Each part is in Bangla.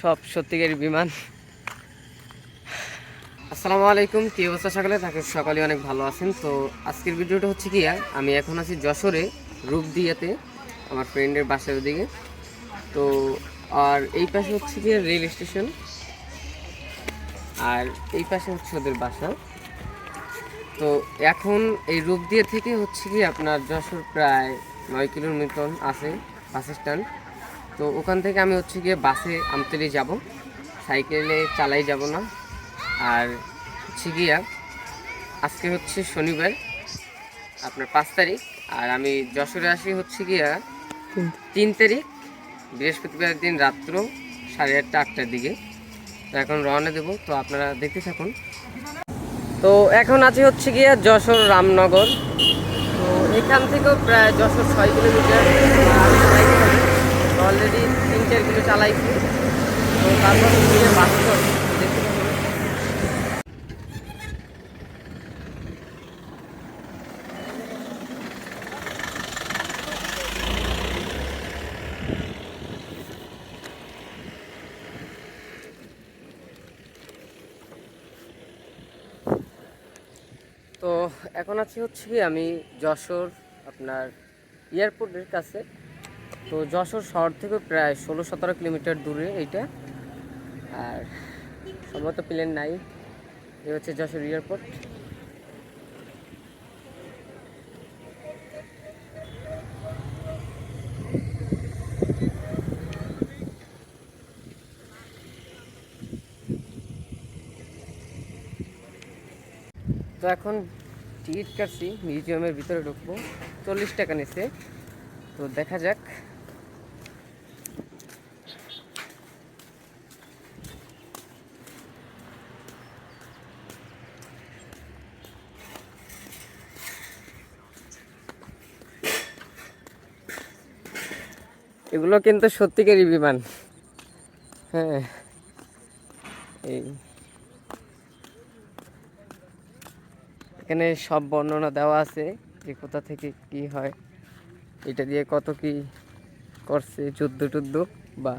সব সত্যিকারের বিমান। আসসালামু আলাইকুম, কি অবস্থা সকলে? থাকে সকালে অনেক ভালো আছেন। তো আজকের ভিডিওটা হচ্ছে কি, আমি এখন আছি যশোরে রূপদিয়াতে, আমার ফ্রেন্ডের বাসার ওদিকে। তো আর এই পাশে হচ্ছে কি রেল স্টেশন, আর এই পাশে হচ্ছে ওদের বাসা। তো এখন এই রূপদিয়া থেকে হচ্ছে কি আপনার যশোর প্রায় 9 কিলোমিটার আছে বাস স্ট্যান্ড। তো ওখান থেকে আমি হচ্ছে গিয়ে বাসে আমতলী যাব, সাইকেলে চালাই যাব না। আর হচ্ছে গিয়া আজকে হচ্ছে শনিবার, আপনার 5 তারিখ, আর আমি যশোরে আসি হচ্ছে গিয়া 3 তারিখ, বৃহস্পতিবার দিন রাত্র 8:30 8টার দিকে। তো এখন রওনা দেবো, তো আপনারা দেখতে থাকুন। তো এখন আছি হচ্ছে গিয়া যশোর রামনগর। তো এখান থেকেও প্রায় যশোর 6 কিলোমিটার। অলরেডি 3 4 কিলো চালাইছি। তো তারপর হচ্ছে গিয়ে বাস দেখতে থাকুন। তো এখন আছি হচ্ছে কি আমি যশোর আপনার এয়ারপোর্টের কাছে। তো যশোর শহর থেকে প্রায় 16 17 কিলোমিটার দূরে এইটা। আর সম্ভবত প্লেন নাই। এই হচ্ছে যশোর এয়ারপোর্ট। তো এখন টিকিট কাটছি, মিউজিয়ামের ভিতরে ঢুকবো। 40 টাকা নিচ্ছে। তো দেখা যাক। এগুলো কিন্তু সত্যিকারই বিমান। হ্যাঁ, এই এখানে সব বর্ণনা দেওয়া আছে যে কোথা থেকে কি হয়, এটা দিয়ে কত কি করছে, যুদ্ধ টুদ্ধ বা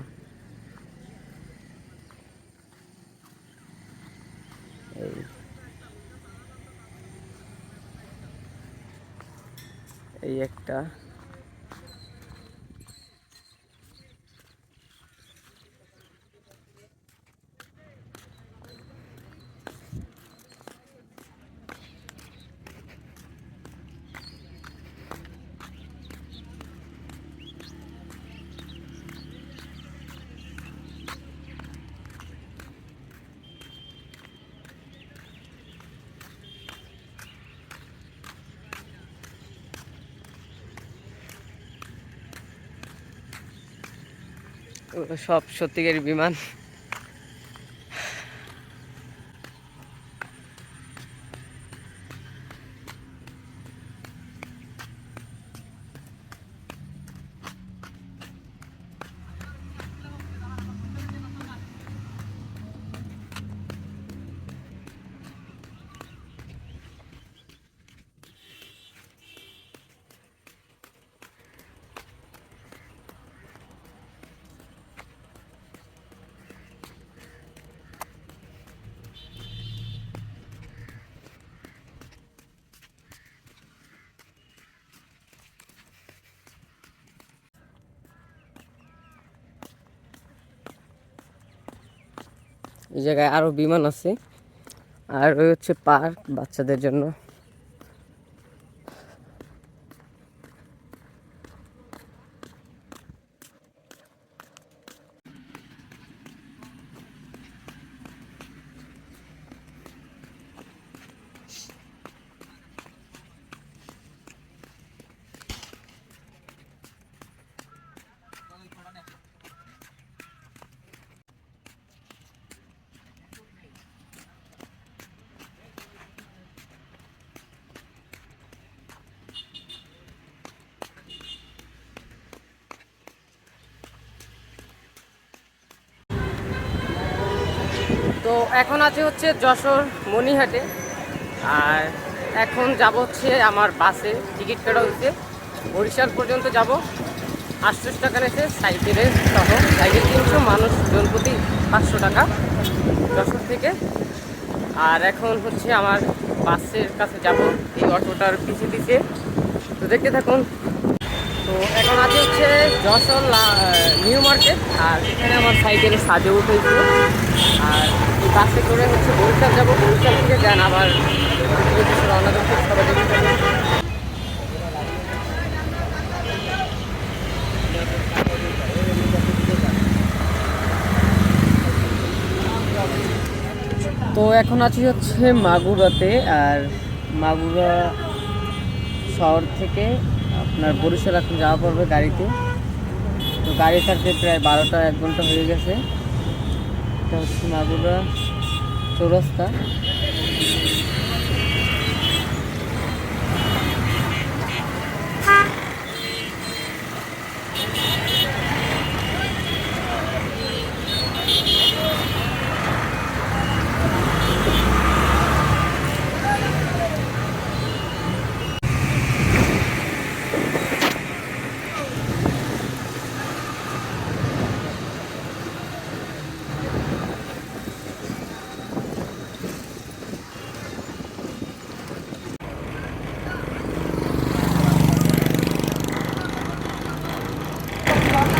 এই এই একটা। এগুলো সব সত্যিকারের বিমান। এই জায়গায় আরো বিমান আছে, আর ওই হচ্ছে পার্ক বাচ্চাদের জন্য। তো এখন আছে হচ্ছে যশোর মনিহাটে, আর এখন যাব হচ্ছে আমার বাসে, টিকিট কাটা হচ্ছে, বরিশাল পর্যন্ত যাব। 88 টাকা নিয়েছে সাইকেলের সহ। সাইকেল কিনছো মানুষ জন প্রতি 500 টাকা যশোর থেকে। আর এখন হচ্ছে আমার বাসের কাছে যাব, এই অটোটার পিছিয়ে পিছিয়ে। তো দেখতে থাকুন। তো এখন আছে হচ্ছে যশোর নিউ মার্কেট, আর এখানে আমার সাইকেলে সাজে উঠেছে। আর এই বাসে করে হচ্ছে বরিশাল যাবো, বরিশাল থেকে যান আবার রওনা করতে। সবাই দেখতে থাকুন। তো এখন আছি হচ্ছে মাগুরাতে। আর মাগুরা শহর থেকে আপনার বরিশাল এখন যাওয়া পড়বে গাড়িতে। তো গাড়ি থাকতে প্রায় 12টা 1 ঘন্টা হয়ে গেছে। এটা হচ্ছে মাগুরা চৌরাস্তা।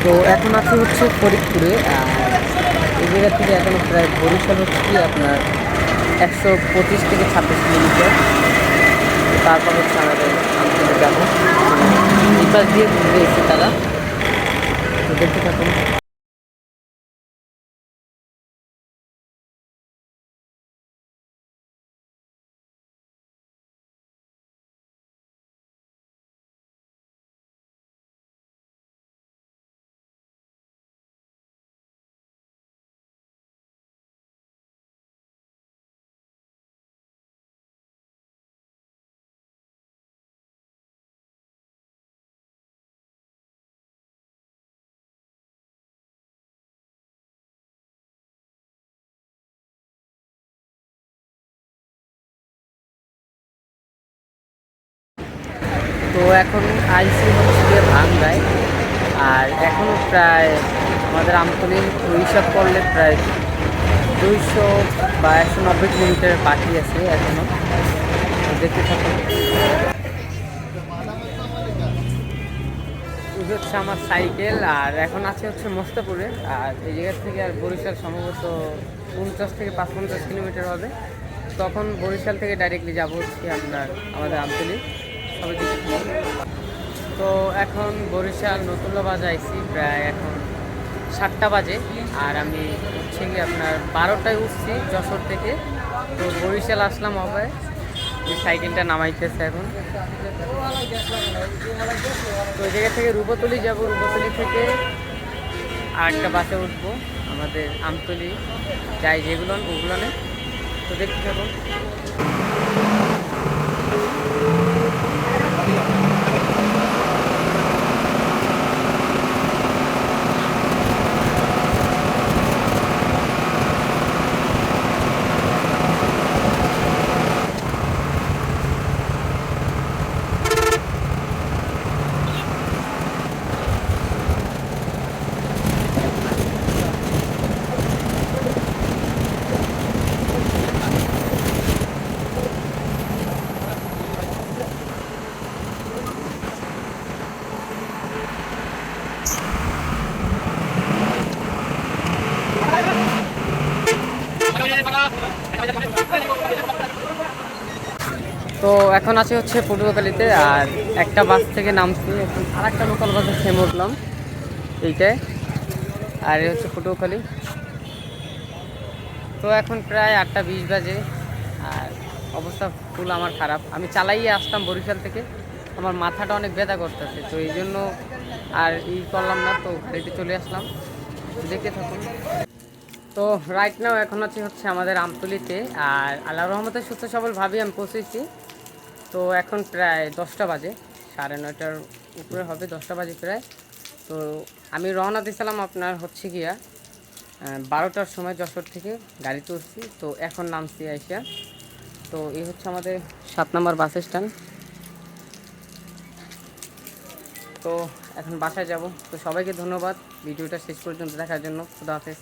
তো এখন আছে হচ্ছে ফরিদপুরে। আর এই জায়গা থেকে এখনো প্রায় বরিশাল হচ্ছে কি আপনার 125 থেকে 26 কিলোমিটার। তারপর হচ্ছে আমাদের আন্তর্জাতিক যাবো, এই পাশ দিয়ে ঘুরে এসে তারা। তো দেখতে থাকুন। তো এখন আইসি হচ্ছে গিয়ে ভাঙ্গায়। আর এখনও প্রায় আমাদের আমতলির হিসাব করলে প্রায় 200 বা 190 কিলোমিটার বাকি আছে এখনও। দেখতে থাকুন। এই হচ্ছে আমার সাইকেল। আর এখন আছে হচ্ছে মোস্তাপুরে। আর এই জায়গা থেকে আর বরিশাল সম্ভবত 50 থেকে 55 কিলোমিটার হবে। তখন বরিশাল থেকে ডাইরেক্টলি যাবো হচ্ছে আপনার আমাদের আমতলি। সবাই দেখতে থাকুন। তো এখন বরিশাল নতুল্লা বাজে আইছি, প্রায় এখন 7টা বাজে। আর আমি হচ্ছে কি আপনার 12টায় উঠছি যশোর থেকে। তো বরিশাল আসলাম হবে, এই সাইকেলটা নামাইতেছে এখন। তো ওই জায়গা থেকে রূপতলি যাব, রূপতলি থেকে আরেকটা বাসে উঠবো আমাদের আমতলি যাই যেগুলো ওগুলো। তো দেখতে থাকুন। তো এখন আছে হচ্ছে পটুয়াখালীতে। আর একটা বাস থেকে নামছি, এখন আর একটা লোকাল বাসে থেমে উঠলাম এইটায়। আর এই হচ্ছে পটুয়াখালী। তো এখন প্রায় 8টা 20 বাজে। আর অবস্থা ফুল আমার খারাপ। আমি চালাইয়ে আসতাম বরিশাল থেকে, আমার মাথাটা অনেক ব্যথা করতেছে। তো এই জন্য আর করলাম না, তো গাড়িতে চলে আসলাম। দেখতে থাকুন। তো রাইট নাও এখন হচ্ছে আমাদের আমতলিতে। আর আল্লাহ রহমতের সুস্থ সবলভাবেই আমি পৌঁছেছি। তো এখন প্রায় 10টা বাজে, 9:30টার উপরে হবে, 10টা বাজে প্রায়। তো আমি রওনা দিয়েছিলাম আপনার হচ্ছে গিয়া 12টার সময় যশোর থেকে গাড়িতে উঠছি। তো এখন নামছি আইসা। তো এই হচ্ছে আমাদের 7 নম্বর বাস স্ট্যান্ড। তো এখন বাসায় যাব। তো সবাইকে ধন্যবাদ ভিডিওটা শেষ পর্যন্ত দেখার জন্য। খুদা হাফেজ।